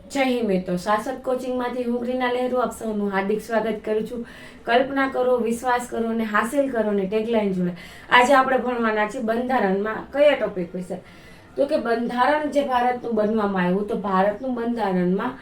જય હિન્દ મિત્રો, શાસક કોચિંગમાંથી હું રીના લહેરુ આપ સૌનું હાર્દિક સ્વાગત કરું છું. કલ્પના કરો, વિશ્વાસ કરો અને હાસિલ કરો ને ટેગલાઈન જોડે આજે આપણે ભણવાના છે બંધારણમાં કયા ટોપિક વિશે. તો કે બંધારણ જે ભારતનું બનવામાં આવ્યું, તો ભારતનું બંધારણમાં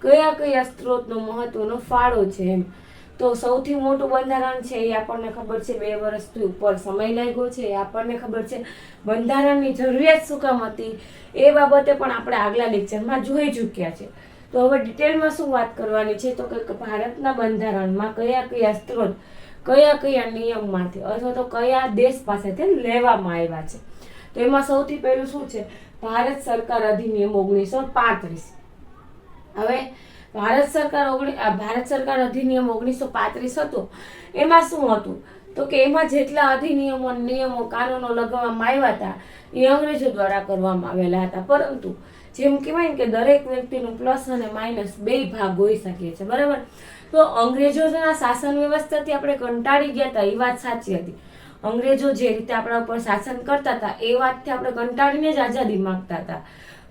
કયા કયા સ્ત્રોતનો મહત્વનો ફાળો છે એમ. તો સૌથી મોટું બંધારણ છે એ આપણને ખબર છે, 2 વર્ષથી ઉપર સમય લાગ્યો છે એ આપણને ખબર છે. બંધારણની જરૂરિયાત શું કામ હતી એ બાબતે પણ આપણે આગલા લેક્ચરમાં જોઈ ચૂક્યા છે. તો હવે ડિટેલમાં શું વાત કરવાની છે, તો કે ભારતના બંધારણમાં કયા કયા સ્ત્રોત કયા કયા નિયમમાંથી અથવા તો કયા દેશ પાસેથી લેવામાં આવ્યા છે. તો એમાં સૌથી પહેલું શું છે, ભારત સરકાર અધિનિયમ 1935. હવે ભારત સરકાર અધિનિયમ 1935 હતો. એમાં શું હતું, તો કે એમાં જેટલા અધિનિયમો, નિયમો, કાનૂનો લગાવવામાં આવ્યા હતા એ અંગ્રેજો દ્વારા કરવામાં આવેલા હતા. પરંતુ જેમ કહેવાય ને કે દરેક વ્યક્તિનું પ્લસ અને માઇનસ 2 ભાગ હોઈ શકે છે, બરાબર. તો અંગ્રેજોના શાસન વ્યવસ્થાથી આપણે કંટાળી ગયા હતા, એ વાત સાચી હતી. અંગ્રેજો જે રીતે આપણા ઉપર શાસન કરતા હતા એ વાતથી આપણે કંટાળીને જ આઝાદી માંગતા હતા.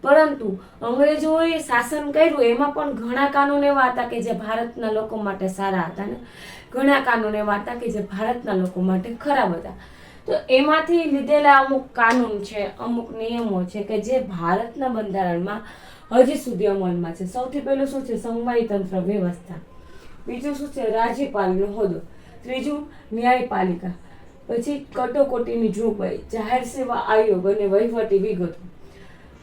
પરંતુ અંગ્રેજોએ શાસન કર્યું એમાં પણ ઘણા કાનૂન એવા હતા કે જે ભારતના લોકો માટે સારા હતા ને ઘણા કાનૂન એવા હતા કે જે ભારતના લોકો માટે ખરાબ હતા. તો એમાંથી લીધેલા અમુક કાનૂન છે, અમુક નિયમો છે કે જે ભારતના બંધારણમાં હજી સુધી અમલમાં છે. સૌથી પહેલું શું છે, સંવાદી તંત્ર વ્યવસ્થા. બીજું શું છે, રાજ્યપાલનો હોદ્દો. ત્રીજું, ન્યાયપાલિકા. પછી કટોકટીની જોગવાઈ, જાહેર સેવા આયોગ અને વહીવટી વિગતો.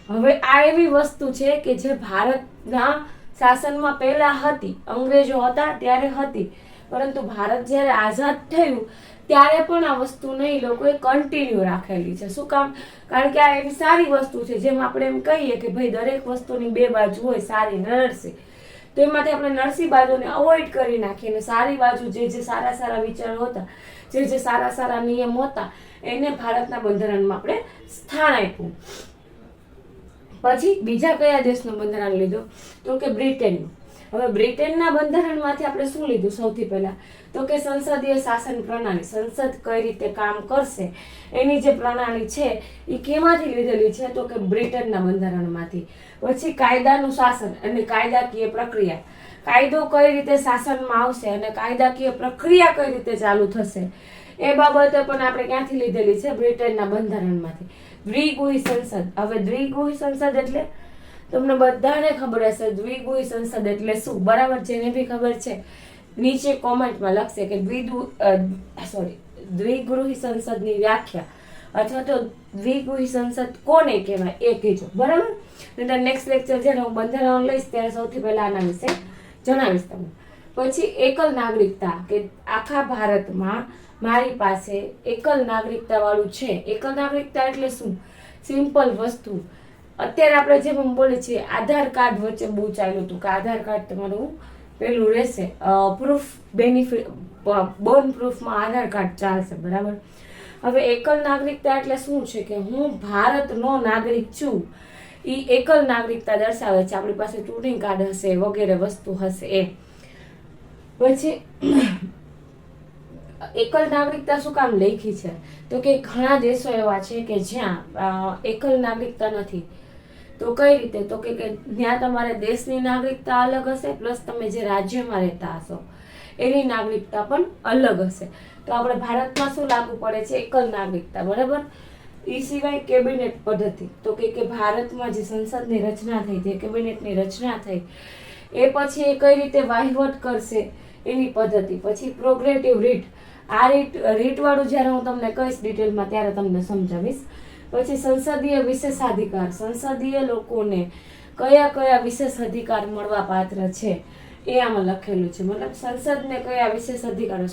હવે આ એવી વસ્તુ છે કે જે ભારતના શાસનમાં પહેલા હતી, અંગ્રેજો હતા ત્યારે હતી, પરંતુ ભારત જ્યારે આઝાદ થયું ત્યારે પણ આ વસ્તુને એ લોકોએ કન્ટિન્યુ રાખેલી છે. શું કામ? કારણ કે આ એવી સારી વસ્તુ છે. જેમ આપણે એમ કહીએ કે ભાઈ દરેક વસ્તુની 2 બાજુ હોય, સારી નરસી. તો એમાંથી આપણે નરસી બાજુને અવોઇડ કરી નાખીએ અને સારી બાજુ જે સારા વિચારો હતા, જે સારા નિયમો હતા એને ભારતના બંધારણમાં આપણે સ્થાન આપ્યું. પછી બીજા કયા દેશનું બંધારણ લીધું, તો કે બ્રિટનનું. હવે બ્રિટનના બંધારણમાંથી આપણે શું લીધું સૌથી પહેલા, તો કે સંસદીય શાસન પ્રણાલી. સંસદ કઈ રીતે કામ કરશે એની જે પ્રણાલી છે એ કેમાંથી લીધેલી છે, તો કે બ્રિટનના બંધારણમાંથી. પછી કાયદાનું શાસન અને કાયદાકીય પ્રક્રિયા. કાયદો કઈ રીતે શાસનમાં આવશે અને કાયદાકીય પ્રક્રિયા કઈ રીતે ચાલુ થશે એ બાબતે પણ આપણે ક્યાંથી લીધેલી છે, બ્રિટનના બંધારણમાંથી. દ્વિગુહી સંસદ. હવે દ્વિગુહી સંસદ એટલે તમને બધાને ખબર હશે દ્વિગુહી સંસદ એટલે શું, બરાબર. જેને બી ખબર છે નીચે કોમેન્ટમાં લખશે કે દ્વિગૃહી સંસદની વ્યાખ્યા અથવા તો દ્વિગૃહી સંસદ કોને કહેવાય એ કહેજો, બરાબર. નહીતર નેક્સ્ટ લેક્ચર જ્યારે હું બંધારણ લઈશ ત્યારે સૌથી પહેલા આના વિશે જણાવીશ તમને. પછી એકલ નાગરિકતા, કે આખા ભારતમાં મારી પાસે એકલ નાગરિકતા વાળું છે. એકલ નાગરિકતા એટલે શું? સિમ્પલ વસ્તુ. અત્યારે આપણે જેમ બોલીએ છીએ આધાર કાર્ડ વચ્ચે બહુ ચાલ્યું હતું કે આધાર કાર્ડ તમારું પેલું રહેશે, પ્રૂફ બેનિફિટ, બોર્ન પ્રૂફમાં આધાર કાર્ડ ચાલશે, બરાબર. હવે એકલ નાગરિકતા એટલે શું છે કે હું ભારતનો નાગરિક છું, એ એકલ નાગરિકતા દર્શાવે છે. આપણી પાસે ચૂંટણી કાર્ડ હશે વગેરે વસ્તુ હશે એ. પછી એકલ નાગરિકતા શું કામ લખી છે, તો કે ઘણા દેશો એવા છે કે જ્યાં એકલ નાગરિકતા નથી. તો કઈ રીતે, તો કે ત્યાં તમારે દેશની નાગરિકતા અલગ હશે, પ્લસ તમે જે રાજ્યમાં રહેતા હશો એની નાગરિકતા પણ અલગ હશે. તો આપણે ભારતમાં શું લાગુ પડે છે, એકલ નાગરિકતા, બરાબર. એ સિવાય કેબિનેટ પદ્ધતિ. તો કે ભારતમાં જે સંસદની રચના થઈ, જે કેબિનેટની રચના થઈ એ પછી એ કઈ રીતે વહીવટ કરશે એની પદ્ધતિ. પછી પ્રોગ્રેટિવ રીટ. આ રીટ વાળું જ્યારે હું તમને કહીશ ડિટેલમાં ત્યારે તમને સમજાવીશ. પછી સંસદીય વિશેષાધિકાર. સંસદીય લોકોને કયા કયા વિશેષ અધિકાર મળવા પાત્ર છે એ આમાં લખેલું છે. મતલબ સંસદને કયા વિશેષ અધિકારો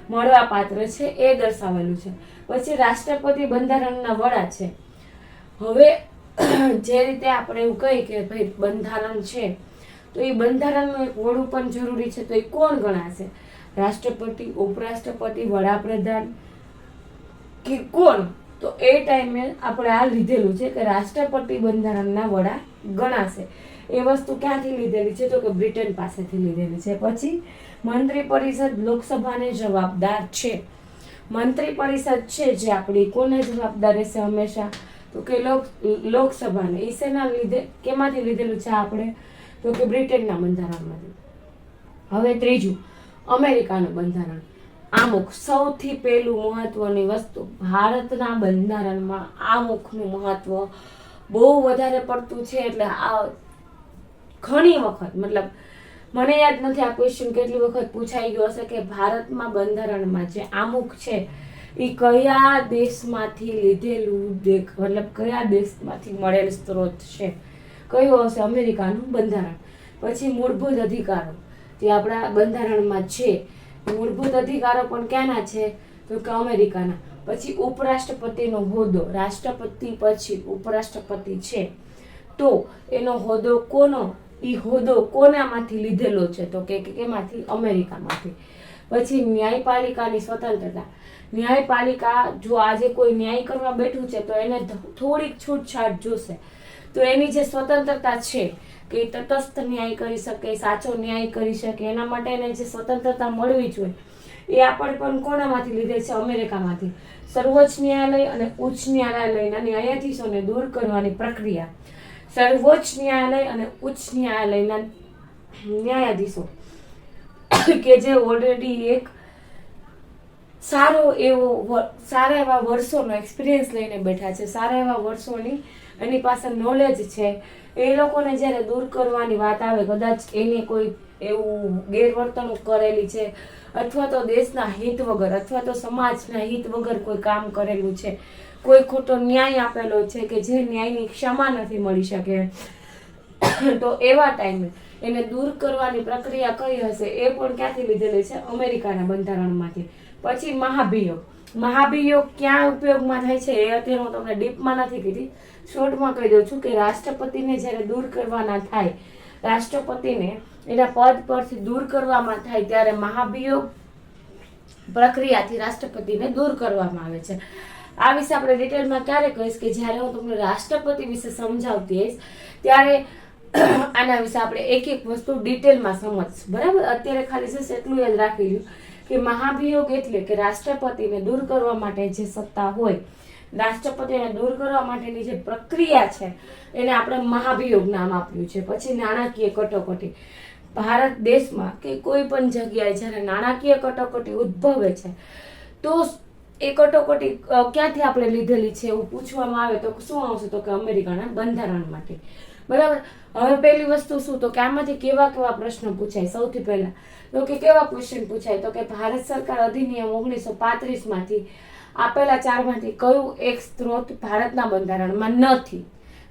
મળવા પાત્ર છે એ દર્શાવેલું છે. પછી રાષ્ટ્રપતિ બંધારણના વડા છે. હવે જે રીતે આપણે એવું કહીએ કે ભાઈ બંધારણ છે તો એ બંધારણનું એક વડું પણ જરૂરી છે. તો એ કોણ ગણાશે? રાષ્ટ્રપતિ, ઉપરાષ્ટ્રપતિ, વડાપ્રધાન કે કોણ? તો એ ટાઈમે આપણે આ લીધેલું છે કે રાષ્ટ્રપતિ બંધારણના વડા ગણાશે. એ વસ્તુ ક્યાંથી લીધેલી છે, તો કે બ્રિટન પાસેથી લીધેલી છે. પછી મંત્રી પરિષદ લોકસભાને જવાબદાર છે. મંત્રી પરિષદ છે જે આપણી કોને જવાબદાર રહેશે હંમેશા, તો કે લોકસભાને. એ શેના લીધે, કેમાંથી લીધેલું છે આપણે, તો કે બ્રિટનના બંધારણમાંથી. હવે ત્રીજું, અમેરિકાનું બંધારણ. આમુખ સૌથી પહેલું મહત્વની વસ્તુ, ભારતના બંધારણમાં આમુખનું મહત્વ બહુ વધારે પડતું છે. એટલે આ ઘણી વખત, મતલબ મને યાદ નથી આ ક્વેશ્ચન કેટલી વખત પૂછાઈ ગયો હશે કે ભારતમાં બંધારણમાં જે આમુખ છે એ કયા દેશમાંથી લીધેલું, મતલબ કયા દેશમાંથી મળેલ સ્ત્રોત છે. કયો હશે? અમેરિકાનું બંધારણ. પછી મૂળભૂત અધિકારો જે આપણા બંધારણમાં છે, મૂળભૂત અધિકારો પણ ક્યાંના છે? તો કે અમેરિકાના. પછી ઉપરાષ્ટ્રપતિનો હોદ્દો, રાષ્ટ્રપતિ પછી ઉપરાષ્ટ્રપતિ છે તો એનો હોદ્દો કોનો? એ હોદ્દો કોનામાંથી લીધેલો છે? તો કે કેમાંથી? અમેરિકામાંથી. પછી ન્યાયપાલિકાની સ્વતંત્રતા. ન્યાયપાલિકા જો આજે કોઈ ન્યાય કરવા બેઠું છે તો એને થોડીક છૂટછાટ જોશે. તો એની જે સ્વતંત્રતા છે કે તટસ્થ ન્યાય કરી શકે, સાચો ન્યાય કરી શકે, એના માટે એને જે સ્વતંત્રતા મળવી જોઈએ એ આપણે પણ કોનામાંથી લીધે છે? અમેરિકામાંથી. સર્વોચ્ચ ન્યાયાલય અને ઉચ્ચ ન્યાયાલયના ન્યાયાધીશોને દૂર કરવાની પ્રક્રિયા. સર્વોચ્ચ ન્યાયાલય અને ઉચ્ચ ન્યાયાલયના ન્યાયાધીશો કે જે ઓલરેડી એક સારા એવા વર્ષોનો એક્સપિરિયન્સ લઈને બેઠા છે, સારા એવા વર્ષોની એની પાસે નોલેજ છે, એ લોકોને જ્યારે દૂર કરવાની વાત આવે, કદાચ એને કોઈ એવું ગેરવર્તણૂક કરેલી છે અથવા તો દેશના હિત વગર અથવા તો સમાજના હિત વગર કોઈ કામ કરેલું છે, કોઈ ખોટો ન્યાય આપેલો છે કે જે ન્યાયની ક્ષમા નથી મળી શકે, તો એવા ટાઈમે એને દૂર કરવાની પ્રક્રિયા કઈ હશે? એ પણ ક્યાંથી લીધેલી છે? અમેરિકાના બંધારણમાંથી. પછી મહાભિયોગ. મહાભિયોગ ક્યાં ઉપયોગમાં થાય છે એ અત્યારે હું તમને ડીપમાં નથી કીધી, શોર્ટમાં કહી દઉં છું કે રાષ્ટ્રપતિને જ્યારે દૂર કરવાના થાય, રાષ્ટ્રપતિને એના પદ પરથી દૂર કરવામાં થાય ત્યારે મહાભિયોગ પ્રક્રિયાથી રાષ્ટ્રપતિને દૂર કરવામાં આવે છે. આ વિશે આપણે ડિટેલમાં ક્યારે કહીશ કે જ્યારે હું તમને રાષ્ટ્રપતિ વિશે સમજાવતી હોઈશ ત્યારે આના વિશે આપણે એક એક વસ્તુ ડિટેલમાં સમજશું. બરાબર? અત્યારે ખાલી જશે એટલું યાદ રાખી લ્યો કે મહાભિયોગ એટલે કે રાષ્ટ્રપતિને દૂર કરવા માટે જે સત્તા હોય, રાષ્ટ્રપતિને દૂર કરવા માટેની જે પ્રક્રિયા છે એને આપણે મહાભિયોગ નામ આપ્યું છે. પછી નાણાકીય કટોકટી. ભારત દેશમાં કે કોઈ પણ જગ્યાએ જ્યારે નાણાકીય કટોકટી ઉદ્ભવે છે તો એ કટોકટી ક્યાંથી આપણે લીધેલી છે એવું પૂછવામાં આવે તો શું આવશે? તો કે અમેરિકાના બંધારણમાંથી. બરાબર? હવે પહેલી વસ્તુ શું? તો કે આમાંથી કેવા કેવા પ્રશ્નો પૂછાય? સૌથી પહેલા તો કે કેવા ક્વેશ્ચન પૂછાય? તો કે ભારત સરકાર અધિનિયમ 1935 માંથી આપેલા ચારમાંથી કયું એક સ્ત્રોત ભારતના બંધારણમાં નથી?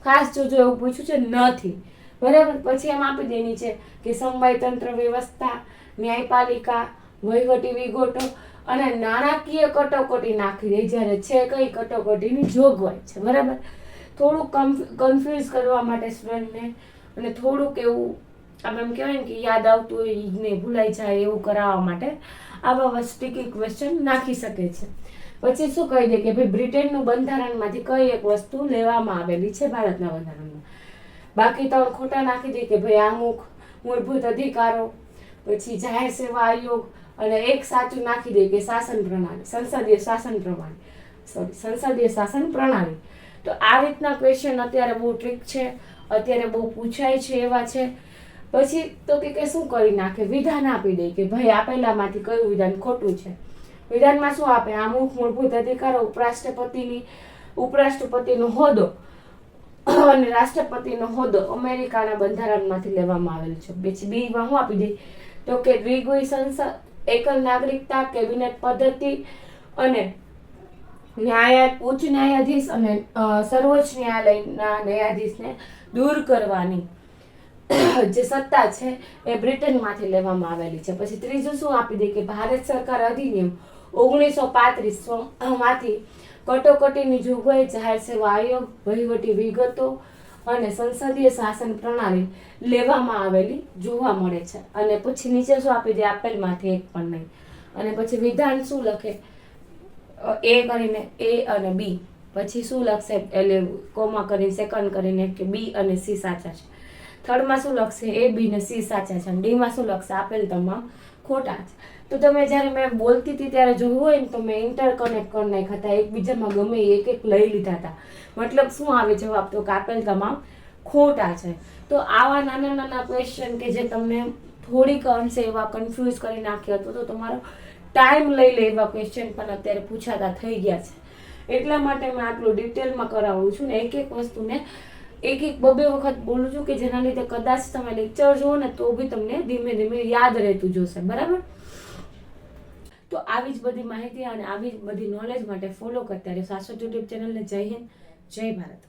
ખાસ જોજો, એવું પૂછ્યું છે નથી. બરાબર? પછી એમ આપી દેની છે કે સમવાય તંત્ર વ્યવસ્થા, ન્યાયપાલિકા, વહીવટી વિગતો અને નાણાકીય કટોકટી નાખી દે જ્યારે છે કઈ કટોકટીની જોગવાઈ છે. બરાબર? થોડુંક કન્ફ્યુઝ કરવા માટે સ્ટુડન્ટને અને થોડુંક એવું આમ એમ કહેવાય ને કે યાદ આવતું હોય ને ભૂલાઈ જાય એવું કરાવવા માટે આવા સ્ટીકી ક્વેશ્ચન નાખી શકે છે. પછી શું કહી દે કે ભાઈ બ્રિટનનું બંધારણમાંથી કઈ એક વસ્તુ લેવામાં આવેલી છે ભારતના બંધારણમાં. બાકી તો ખોટા નાખી દે કે ભાઈ આમુખ, મૂળભૂત અધિકારો, પછી જાહેર સેવા આયોગ અને એક સાચું નાખી દે કે શાસન પ્રણાલી, સંસદીય શાસન પ્રણાલી. તો આ રીતના ક્વેશ્ચન અત્યારે બહુ ટ્રિક છે, અત્યારે બહુ પૂછાય છે એવા છે. પછી તો કે શું કરી નાખે? વિધાન આપી દે કે ભાઈ આપેલામાંથી કયું વિધાન ખોટું છે. વિધાનમાં શું આપે? આમુખ, મૂળભૂત અધિકારો, ઉપરાષ્ટ્રપતિનો હોદ્દો અને રાષ્ટ્રપતિનો હોદ્દો અમેરિકાના બંધારણમાંથી લેવામાં આવેલ છે. પછી બીમાં શું આપી દે? તો કે દ્વિગુઈ સંસદ, એકલ નાગરિકતા, કેબિનેટ પદ્ધતિ અને ઉચ્ચ ન્યાયાધીશ અને સર્વોચ્ચ ન્યાયાલયના ન્યાયાધીશને દૂર કરવાની જે સત્તા છે એ બ્રિટનમાંથી લેવામાં આવેલી છે. પછી ત્રીજું શું આપી દે કે ભારત સરકાર અધિનિયમ 1935 માંથી કટોકટીની જોગવાઈ, જાહેર સેવા આયોગ, વહીવટી વિગતો અને સંસદીય શાસન પ્રણાલી લેવામાં આવેલી જોવા મળે છે. અને પછી નીચે શું આપી દે? આપેલમાંથી એક પણ નહીં. અને પછી વિધાન શું લખે? એ કરીને એ અને બી. પછી શું લખશે? એટલે કોમા કરીને સેકન્ડ કરીને કે બી અને સી સાચા છે. થર્ડમાં શું લખશે? એ બી ને સી સાચા છે. અને ડીમાં શું લખશે? આપેલ તમામ ખોટા છે. તો તમે જ્યારે મેં બોલતી હતી ત્યારે જોયું હોય ને તો મેં ઇન્ટરકનેક્ટ કરી નાખ્યા હતા, એકબીજામાં ગમે એક એક લઈ લીધા હતા. મતલબ શું આવે જવાબ? તો કે આપેલ તમામ ખોટા છે. તો આવા નાના નાના ક્વેશ્ચન કે જે તમને થોડીક અંશે એવા કન્ફ્યુઝ કરી નાખે અથવા તો તમારો ટાઈમ લઈ લે એવા ક્વેશ્ચન પણ અત્યારે પૂછાતા થઈ ગયા છે. એટલા માટે મેં આટલું ડિટેલમાં કરાવું છું ને એક એક વસ્તુને એક બબે વખત બોલું છું કે જેના લીધે કદાચ તમે લેક્ચર જુઓ ને તો બી તમને ધીમે ધીમે યાદ રહેતું જશે. બરાબર? તો આવી જ બધી માહિતી અને આવી જ બધી નોલેજ માટે ફોલો કરતા રહ્યો શાશ્વત યુટ્યુબ ચેનલને. જય હિન્દ, જય ભારત.